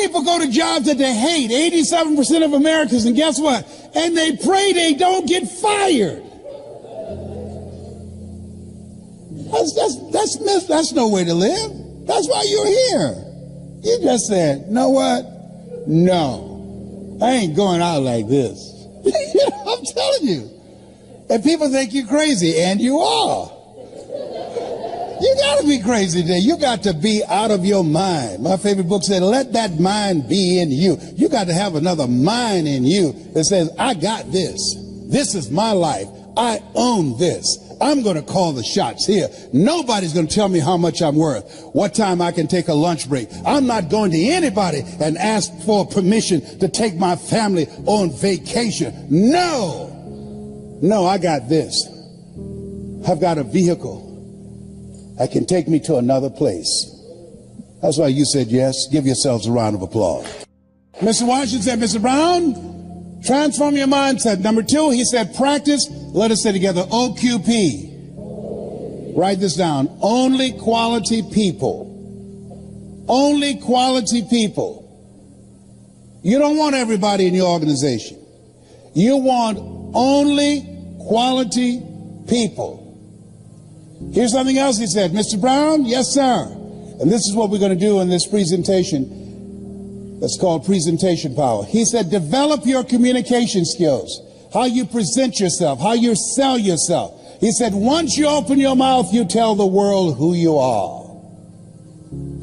People go to jobs that they hate, 87% of Americans, and guess what? And they pray they don't get fired. That's no way to live. That's why you're here. You just said, you know what? No, I ain't going out like this. I'm telling you. And people think you're crazy, and you are. You got to be crazy today. You got to be out of your mind. My favorite book said, let that mind be in you. You got to have another mind in you that says, I got this. This is my life. I own this. I'm going to call the shots here. Nobody's going to tell me how much I'm worth, what time I can take a lunch break. I'm not going to anybody and ask for permission to take my family on vacation. No, I got this. I've got a vehicle that can take me to another place. That's why you said yes. Give yourselves a round of applause. Mr. Washington said, Mr. Brown, transform your mindset. Number 2, he said, practice. Let us say together, OQP. Write this down. Only quality people. Only quality people. You don't want everybody in your organization. You want only quality people. Here's something else he said. Mr. Brown, yes, sir. And this is what we're going to do in this presentation. That's called presentation power. He said, develop your communication skills, how you present yourself, how you sell yourself. He said, once you open your mouth, you tell the world who you are.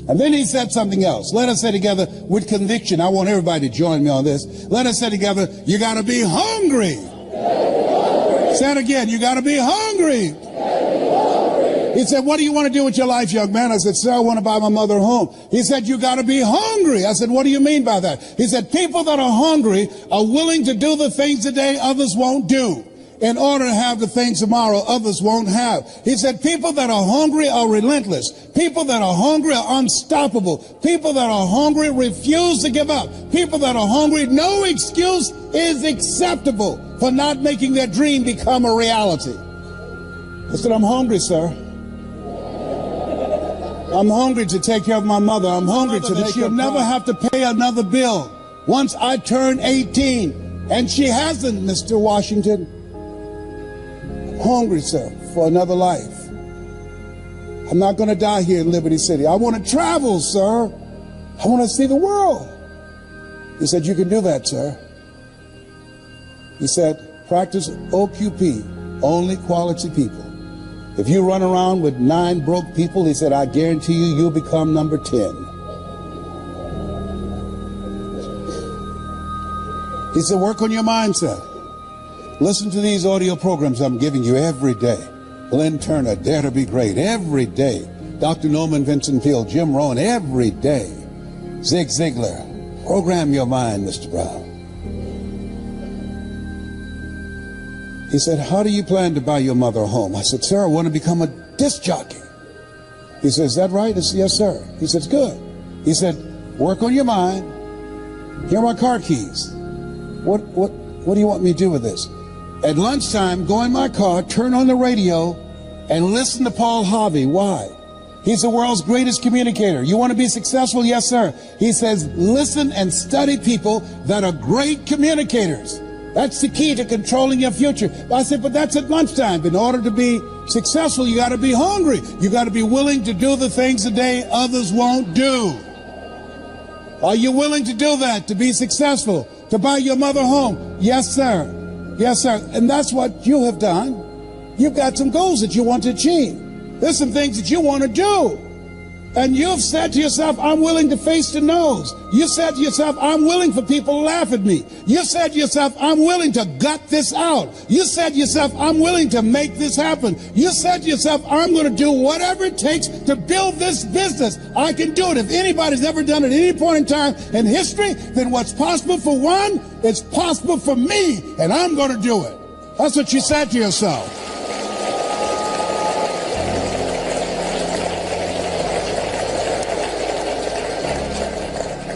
And then he said something else. Let us say together with conviction. I want everybody to join me on this. Let us say together, you got to be hungry. Say it again. You got to be hungry. He said, what do you want to do with your life, young man? I said, sir, I want to buy my mother a home. He said, you got to be hungry. I said, what do you mean by that? He said, people that are hungry are willing to do the things today others won't do in order to have the things tomorrow others won't have. He said, people that are hungry are relentless. People that are hungry are unstoppable. People that are hungry refuse to give up. People that are hungry, no excuse is acceptable for not making their dream become a reality. I said, I'm hungry, sir. I'm hungry to take care of my mother. I'm hungry so that she'll never have to pay another bill once I turn 18. And she hasn't, Mr. Washington. I'm hungry, sir, for another life. I'm not going to die here in Liberty City. I want to travel, sir. I want to see the world. He said, you can do that, sir. He said, practice OQP, only quality people. If you run around with 9 broke people, he said, I guarantee you, you'll become number 10. He said, work on your mindset. Listen to these audio programs I'm giving you every day. Glenn Turner, Dare to Be Great, every day. Dr. Norman Vincent Peale, Jim Rohn, every day. Zig Ziglar, program your mind, Mr. Brown. He said, how do you plan to buy your mother a home? I said, sir, I want to become a disc jockey. He said, is that right? I said, yes, sir. He said, good. He said, work on your mind. Here are my car keys. What do you want me to do with this? At lunchtime, go in my car, turn on the radio, and listen to Paul Harvey. Why? He's the world's greatest communicator. You want to be successful? Yes, sir. He says, listen and study people that are great communicators. That's the key to controlling your future. I said, but that's at lunchtime. In order to be successful, you got to be hungry. You got to be willing to do the things today others won't do. Are you willing to do that to be successful? To buy your mother home? Yes, sir. Yes, sir. And that's what you have done. You've got some goals that you want to achieve. There's some things that you want to do. And you've said to yourself, I'm willing to face the no's. You said to yourself, I'm willing for people to laugh at me. You said to yourself, I'm willing to gut this out. You said to yourself, I'm willing to make this happen. You said to yourself, I'm going to do whatever it takes to build this business. I can do it. If anybody's ever done it at any point in time in history, then what's possible for one is possible for me, and I'm going to do it. That's what you said to yourself.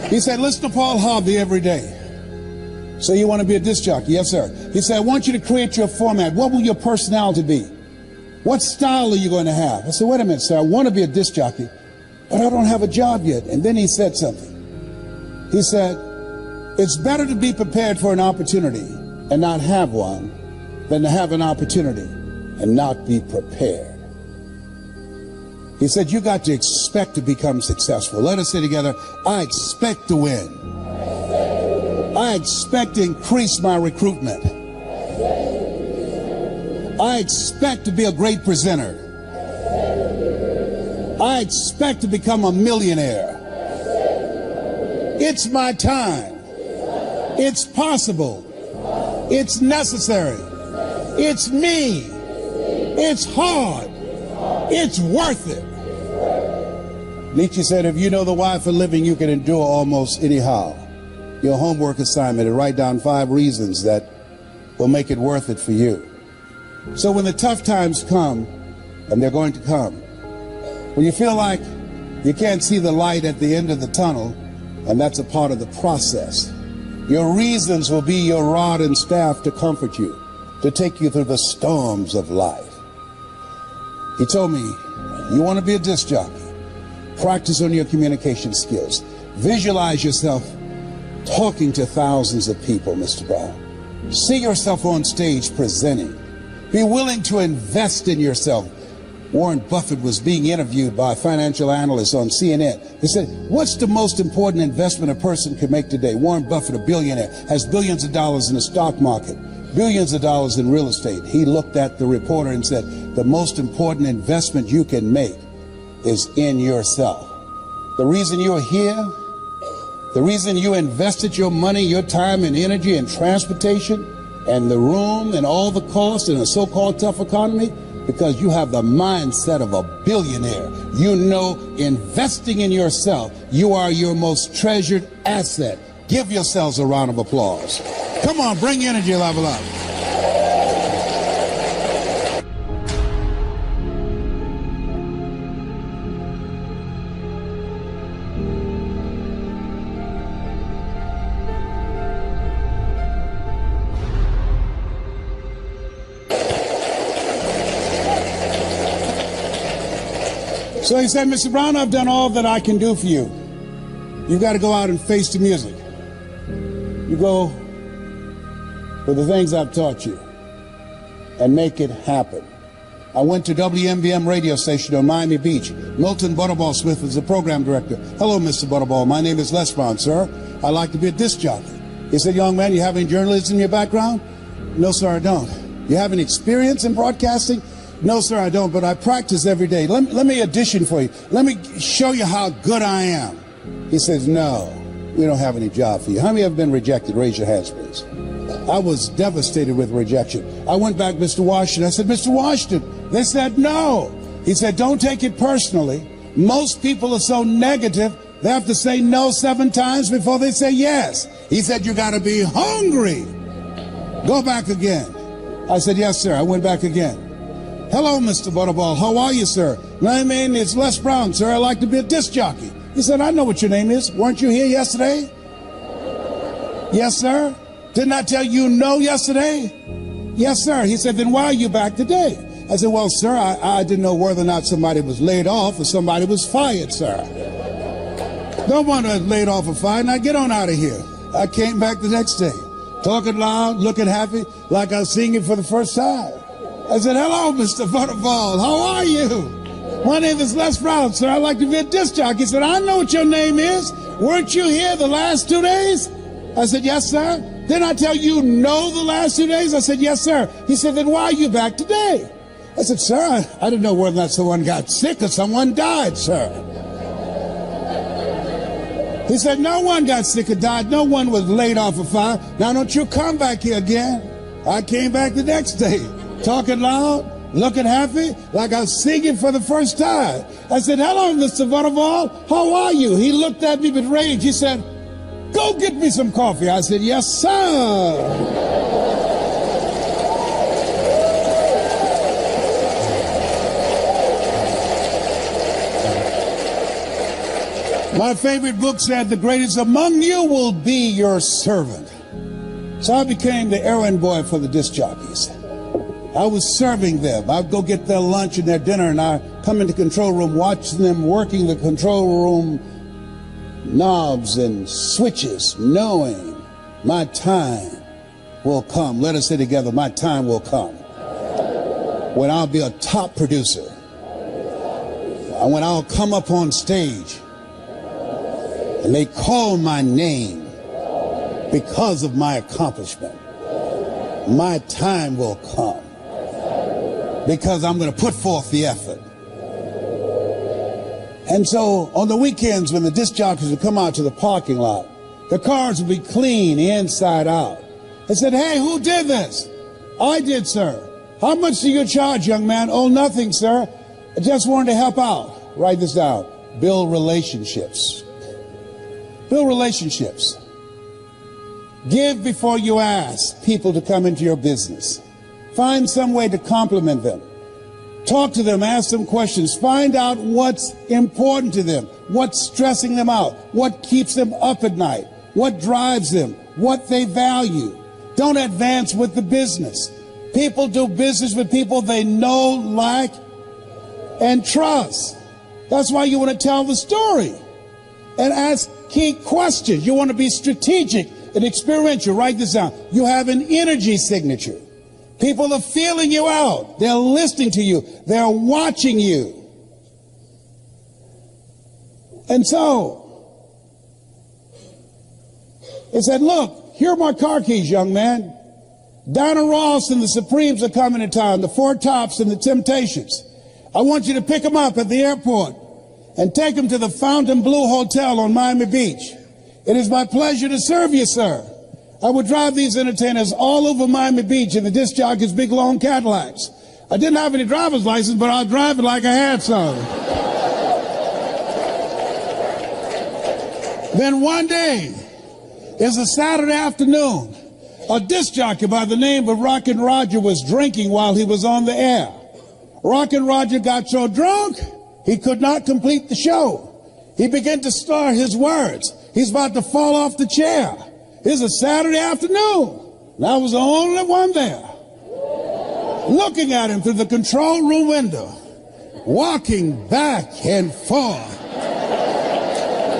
He said, listen to Paul Harvey every day. So you want to be a disc jockey? Yes, sir. He said, I want you to create your format. What will your personality be? What style are you going to have? I said, wait a minute, sir. I want to be a disc jockey, but I don't have a job yet. And then he said something. He said, it's better to be prepared for an opportunity and not have one than to have an opportunity and not be prepared. He said, you got to expect to become successful. Let us say together, I expect to win. I expect to increase my recruitment. I expect to be a great presenter. I expect to become a millionaire. It's my time. It's possible. It's necessary. It's me. It's hard. It's worth it. Nietzsche said, if you know the why for living, you can endure almost anyhow. Your homework assignment is write down 5 reasons that will make it worth it for you. So when the tough times come, and they're going to come, when you feel like you can't see the light at the end of the tunnel, and that's a part of the process, your reasons will be your rod and staff to comfort you, to take you through the storms of life. He told me, you want to be a disc jockey? Practice on your communication skills. Visualize yourself talking to thousands of people, Mr. Brown. See yourself on stage presenting. Be willing to invest in yourself. Warren Buffett was being interviewed by a financial analyst on CNN. They said, what's the most important investment a person can make today? Warren Buffett, a billionaire, has billions of dollars in the stock market, billions of dollars in real estate. He looked at the reporter and said, the most important investment you can make is in yourself. The reason you're here, the reason you invested your money, your time and energy and transportation and the room and all the costs in a so-called tough economy, because you have the mindset of a billionaire. You know, investing in yourself, you are your most treasured asset. Give yourselves a round of applause. Come on, bring energy level up. So he said, Mr. Brown, I've done all that I can do for you. You've got to go out and face the music. You go with the things I've taught you and make it happen. I went to WMVM radio station on Miami Beach. Milton Butterball Smith was the program director. Hello, Mr. Butterball. My name is Les Brown, sir. I like to be a disc jockey. He said, young man, you have any journalism in your background? No, sir, I don't. You have any experience in broadcasting? No, sir, I don't, but I practice every day. Let me audition for you. Let me show you how good I am. He says, no, we don't have any job for you. How many have been rejected? Raise your hands, please. I was devastated with rejection. I went back, Mr. Washington. I said, Mr. Washington. They said, no. He said, don't take it personally. Most people are so negative, they have to say no 7 times before they say yes. He said, you got to be hungry. Go back again. I said, yes, sir. I went back again. Hello, Mr. Butterball. How are you, sir? My name is Les Brown, sir. I like to be a disc jockey. He said, I know what your name is. Weren't you here yesterday? Yes, sir. Didn't I tell you no yesterday? Yes, sir. He said, then why are you back today? I said, well, sir, I didn't know whether or not somebody was laid off or somebody was fired, sir. Don't want to laid off or fired. Now get on out of here. I came back the next day, talking loud, looking happy, like I was singing for the first time. I said, hello, Mr. Butterball. How are you? My name is Les Brown, sir. I like to be a disc jockey. He said, I know what your name is. Weren't you here the last 2 days? I said, yes, sir. Didn't I tell you no the last 2 days? I said, yes, sir. He said, then why are you back today? I said, sir, I didn't know whether or not someone got sick or someone died, sir. He said, no one got sick or died. No one was laid off or fired. Now don't you come back here again. I came back the next day, talking loud, looking happy, like I was singing for the first time. I said, hello, Mr. Butterball. How are you? He looked at me with rage. He said, go get me some coffee. I said, yes, sir. My favorite book said, the greatest among you will be your servant. So I became the errand boy for the disc jockeys. I was serving them. I'd go get their lunch and their dinner, and I'd come into the control room, watching them working the control room knobs and switches, knowing my time will come. Let us say together, my time will come, when I'll be a top producer, and when I'll come up on stage and they call my name because of my accomplishment. My time will come because I'm going to put forth the effort. And so on the weekends when the disc jockeys would come out to the parking lot, the cars would be clean inside out. They said, hey, who did this? I did, sir. How much do you charge, young man? Oh, nothing, sir. I just wanted to help out. Write this down. Build relationships. Build relationships. Give before you ask people to come into your business. Find some way to compliment them. Talk to them, ask them questions. Find out what's important to them, what's stressing them out, what keeps them up at night, what drives them, what they value. Don't advance with the business. People do business with people they know, like, and trust. That's why you want to tell the story and ask key questions. You want to be strategic and experiential. Write this down. You have an energy signature. People are feeling you out. They're listening to you. They're watching you. And so, he said, look, here are my car keys, young man. Dinah Ross and the Supremes are coming to town, the Four Tops and the Temptations. I want you to pick them up at the airport and take them to the Fontainebleau Hotel on Miami Beach. It is my pleasure to serve you, sir. I would drive these entertainers all over Miami Beach in the disc jockeys' big long Cadillacs. I didn't have any driver's license, but I'll drive it like I had some. Then one day, it's a Saturday afternoon, a disc jockey by the name of Rockin' Roger was drinking while he was on the air. Rockin' Roger got so drunk, he could not complete the show. He began to slur his words. He's about to fall off the chair. It's a Saturday afternoon, and I was the only one there, looking at him through the control room window, walking back and forth,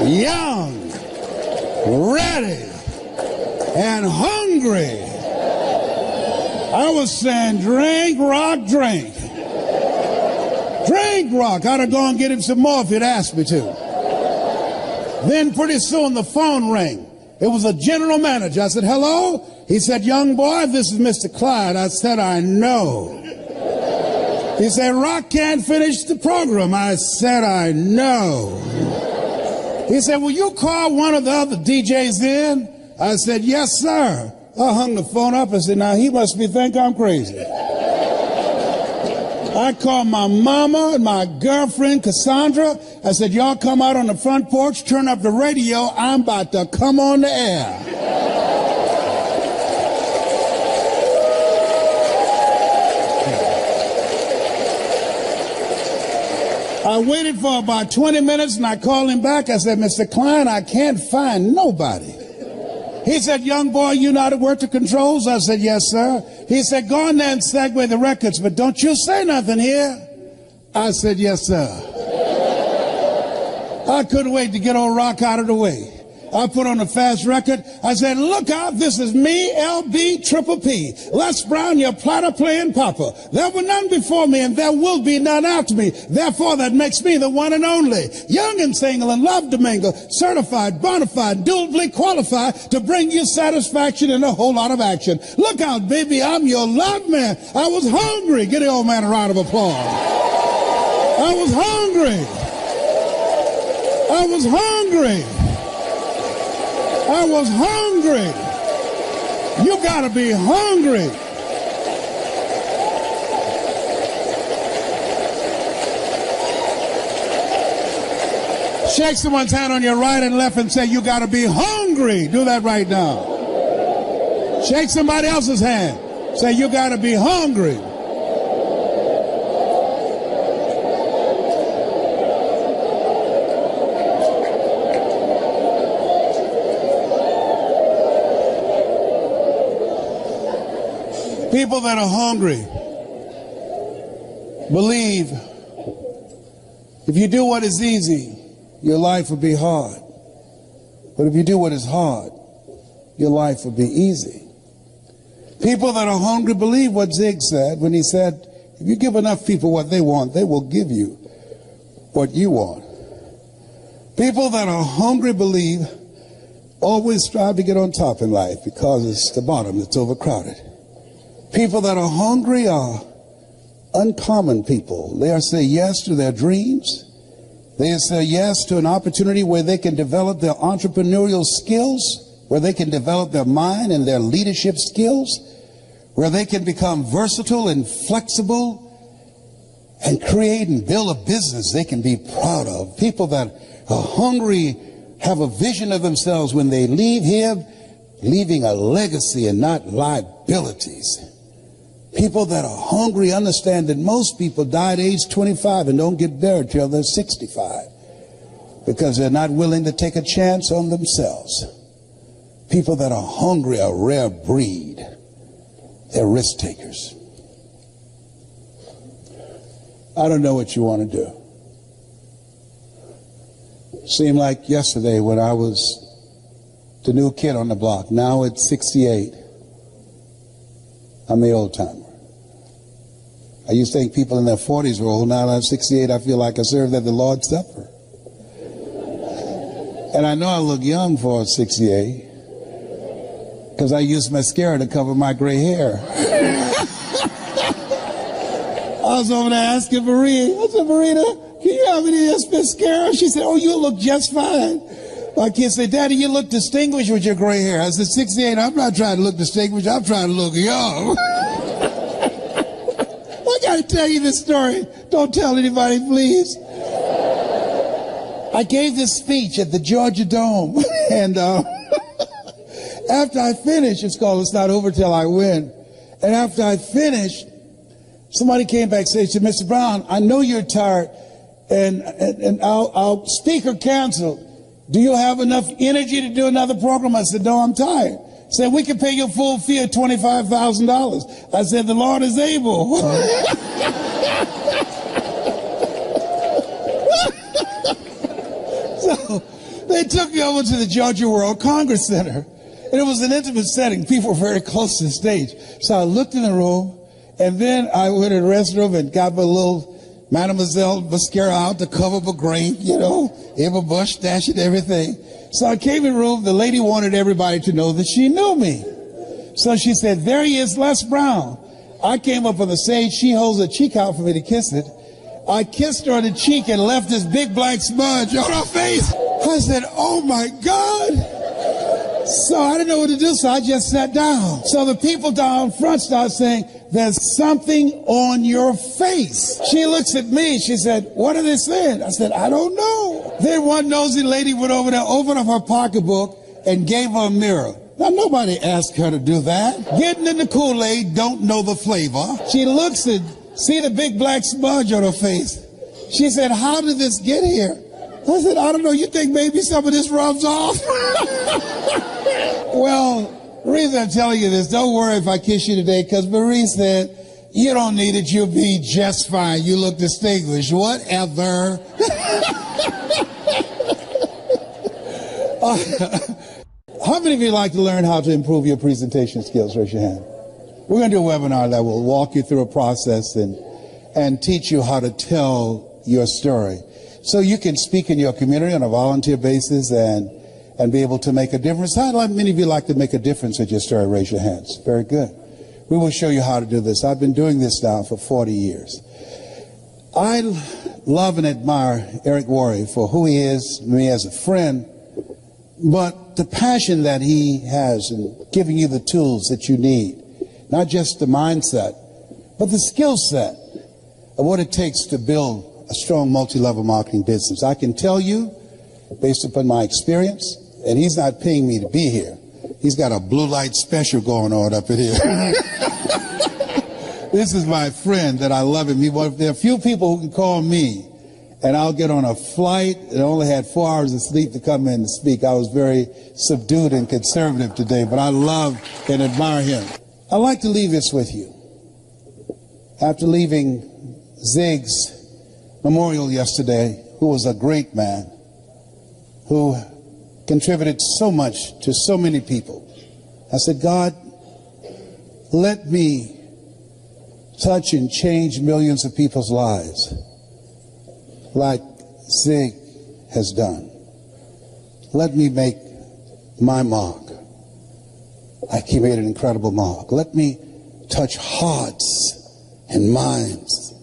young, ready, and hungry. I was saying, drink, rock, drink. Drink, rock. I'd have gone and get him some more if he'd asked me to. Then pretty soon the phone rang. It was a general manager. I said, hello? He said, young boy, this is Mr. Clyde. I said, I know. He said, Rock can't finish the program. I said, I know. He said, will you call one of the other DJs in? I said, yes, sir. I hung the phone up and said, now he must think I'm crazy. I called my mama and my girlfriend, Cassandra. I said, y'all come out on the front porch, turn up the radio. I'm about to come on the air. I waited for about 20 minutes and I called him back. I said, Mr. Klein, I can't find nobody. He said, young boy, you know how to work the controls? I said, yes, sir. He said, go on there and segue the records, but don't you say nothing here. I said, yes, sir. I couldn't wait to get old Rock out of the way. I put on a fast record. I said, look out, this is me, LB, Triple P. Les Brown, your platter playing papa. There were none before me, and there will be none after me. Therefore, that makes me the one and only. Young and single and love to mingle. Certified, bona fide, duly qualified to bring you satisfaction and a whole lot of action. Look out, baby, I'm your love man. I was hungry. Give the old man a round of applause. I was hungry. I was hungry. I was hungry. You gotta be hungry. Shake someone's hand on your right and left and say, you gotta be hungry. Do that right now. Shake somebody else's hand. Say, you gotta be hungry. People that are hungry believe if you do what is easy, your life will be hard. But if you do what is hard, your life will be easy. People that are hungry believe what Zig said when he said, if you give enough people what they want, they will give you what you want. People that are hungry believe always strive to get on top in life because it's the bottom that's overcrowded. People that are hungry are uncommon people. They say yes to their dreams. They say yes to an opportunity where they can develop their entrepreneurial skills, where they can develop their mind and their leadership skills, where they can become versatile and flexible and create and build a business they can be proud of. People that are hungry have a vision of themselves when they leave here, leaving a legacy and not liabilities. People that are hungry understand that most people die at age 25 and don't get buried till they're 65 because they're not willing to take a chance on themselves. People that are hungry are a rare breed. They're risk takers. I don't know what you want to do. Seemed like yesterday when I was the new kid on the block. Now at 68, I'm the old timer. I used to think people in their 40s were old. Now at 68, I feel like I served at the Lord's Supper. And I know I look young for 68 because I used mascara to cover my gray hair. I was over there asking Maria. I said, Marita, can you have any of this mascara? She said, oh, you look just fine. My kids say, Daddy, you look distinguished with your gray hair. I said, 68, I'm not trying to look distinguished. I'm trying to look young. I got to tell you this story. Don't tell anybody, please. I gave this speech at the Georgia Dome. And after I finished, it's called It's Not Over Till I Win. And after I finished, somebody came back and said, Mr. Brown, I know you're tired, and our speaker canceled. Do you have enough energy to do another program? I said, no, I'm tired. He said, we can pay your full fee of $25,000. I said, the Lord is able. So they took me over to the Georgia World Congress Center, and it was an intimate setting. People were very close to the stage. So I looked in the room, and then I went to the restroom and got my little Mademoiselle mascara out to cover my grain, you know, have a mustache and everything. So I came in the room. The lady wanted everybody to know that she knew me. So she said, there he is, Les Brown. I came up on the stage. She holds her cheek out for me to kiss it. I kissed her on the cheek and left this big black smudge on her face. I said, oh, my God. So I didn't know what to do, so I just sat down. So the people down front started saying, there's something on your face. She looks at me. She said, what are they saying? I said, I don't know. Then one nosy lady went over there, opened up her pocketbook, and gave her a mirror. Now, nobody asked her to do that. Getting in the Kool-Aid, don't know the flavor. She looks and see the big black smudge on her face. She said, how did this get here? I said, I don't know. You think maybe some of this rubs off? Well, the reason I'm telling you this, don't worry if I kiss you today, because Marie said, you don't need it. You'll be just fine. You look distinguished. Whatever. How many of you like to learn how to improve your presentation skills? Raise your hand. We're going to do a webinar that will walk you through a process and teach you how to tell your story, so you can speak in your community on a volunteer basis and be able to make a difference. How many of you like to make a difference with your story? Raise your hands. Very good. We will show you how to do this. I've been doing this now for 40 years. I love and admire Eric Worrier for who he is, me as a friend, but the passion that he has in giving you the tools that you need, not just the mindset, but the skill set of what it takes to build a strong multi-level marketing business. I can tell you, based upon my experience, and he's not paying me to be here. He's got a blue light special going on up in here. This is my friend that I love him. There are a few people who can call me, and I'll get on a flight and only had 4 hours of sleep to come in and speak. I was very subdued and conservative today, but I love and admire him. I'd like to leave this with you. After leaving Zig's memorial yesterday, who was a great man, who contributed so much to so many people. I said, God, let me touch and change millions of people's lives like Zig has done. Let me make my mark like he made an incredible mark. Let me touch hearts and minds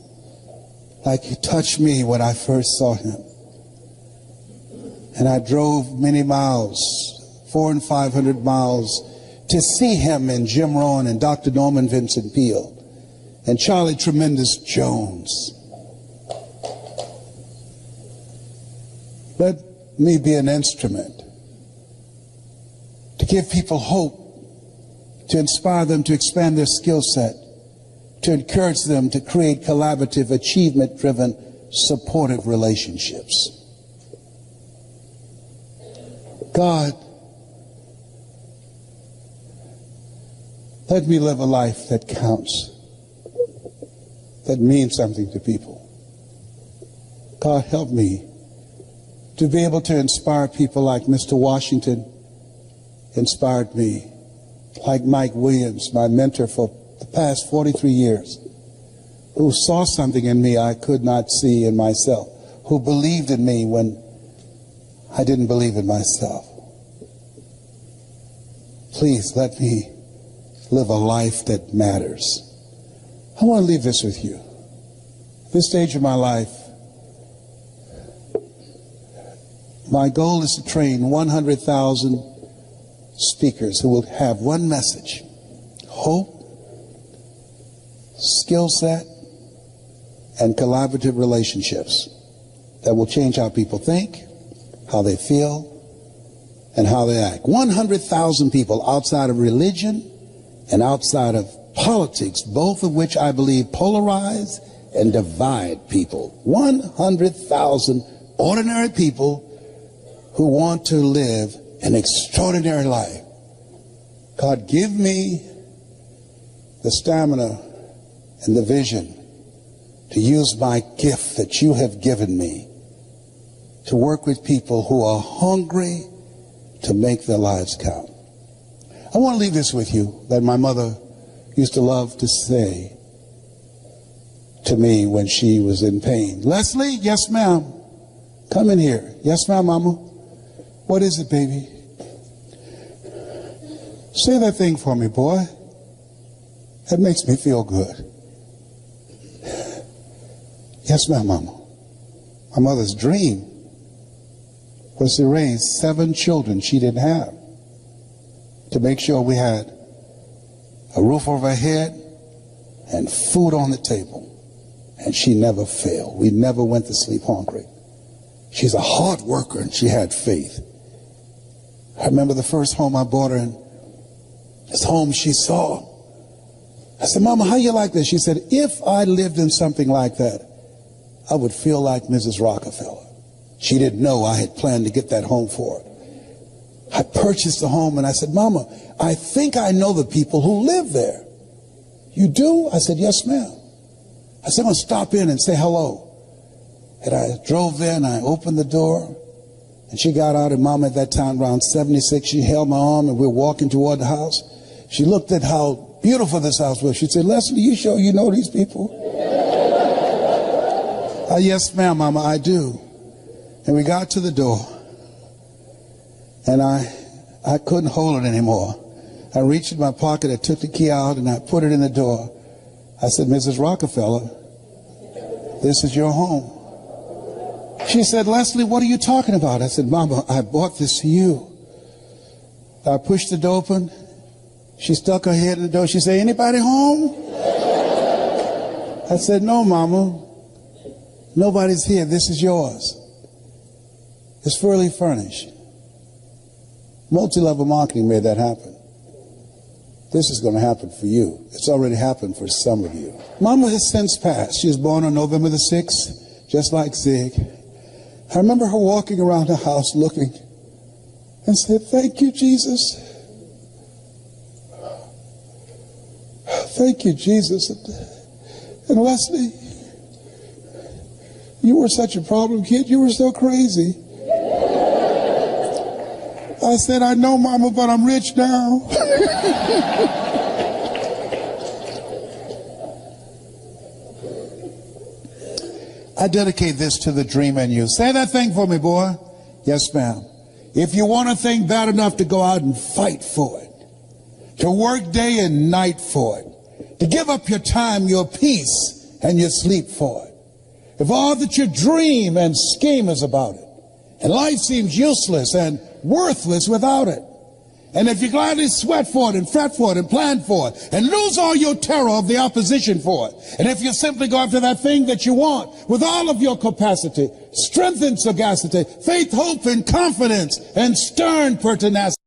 like he touched me when I first saw him. And I drove many miles, 400 and 500 miles, to see him and Jim Rohn and Dr. Norman Vincent Peale and Charlie Tremendous Jones. Let me be an instrument to give people hope, to inspire them to expand their skill set, to encourage them to create collaborative, achievement-driven, supportive relationships. God, let me live a life that counts, that means something to people. God, help me to be able to inspire people like Mr. Washington inspired me, like Mike Williams, my mentor for the past 43 years, who saw something in me I could not see in myself, who believed in me when I didn't believe in myself. Please let me live a life that matters. I want to leave this with you. At this stage of my life, my goal is to train 100,000 speakers who will have one message: hope, skill set, and collaborative relationships that will change how people think, how they feel, and how they act. 100,000 people outside of religion and outside of politics, both of which I believe polarize and divide people. 100,000 ordinary people who want to live an extraordinary life. God, give me the stamina and the vision to use my gift that you have given me to work with people who are hungry to make their lives count. I want to leave this with you that my mother used to love to say to me when she was in pain. Leslie, yes ma'am, come in here. Yes ma'am, mama. What is it, baby? Say that thing for me, boy. That makes me feel good. Yes ma'am, mama. My mother's dream was to raise 7 children she didn't have, to make sure we had a roof over our head and food on the table. And she never failed. We never went to sleep hungry. She's a hard worker and she had faith. I remember the first home I bought her in, this home she saw. I said, Mama, how you like this? She said, if I lived in something like that, I would feel like Mrs. Rockefeller. She didn't know I had planned to get that home for her. I purchased the home and I said, Mama, I think I know the people who live there. You do? I said, yes, ma'am. I said, I'm going to stop in and say hello. And I drove there and I opened the door. And she got out, and Mama at that time, around 76, she held my arm and we were walking toward the house. She looked at how beautiful this house was. She said, Leslie, you sure you know these people? Yes, ma'am, Mama, I do. And we got to the door. And I couldn't hold it anymore. I reached in my pocket, I took the key out, and I put it in the door. I said, Mrs. Rockefeller, this is your home. She said, Leslie, what are you talking about? I said, Mama, I bought this for you. I pushed the door open. She stuck her head in the door. She said, anybody home? I said, no, Mama. Nobody's here. This is yours. It's fully furnished. Multi-level marketing made that happen. This is going to happen for you. It's already happened for some of you. Mama has since passed. She was born on November the 6th, just like Zig. I remember her walking around the house looking and said, thank you, Jesus. Thank you, Jesus. And Leslie, you were such a problem kid. You were so crazy. I said, I know, Mama, but I'm rich now. I dedicate this to the dream in you. Say that thing for me, boy. Yes, ma'am. If you want a thing bad enough to go out and fight for it, to work day and night for it, to give up your time, your peace, and your sleep for it, if all that you dream and scheme is about it, and life seems useless and worthless without it, and if you gladly sweat for it and fret for it and plan for it and lose all your terror of the opposition for it, and if you simply go after that thing that you want with all of your capacity, strength and sagacity, faith, hope, and confidence, and stern pertinacity,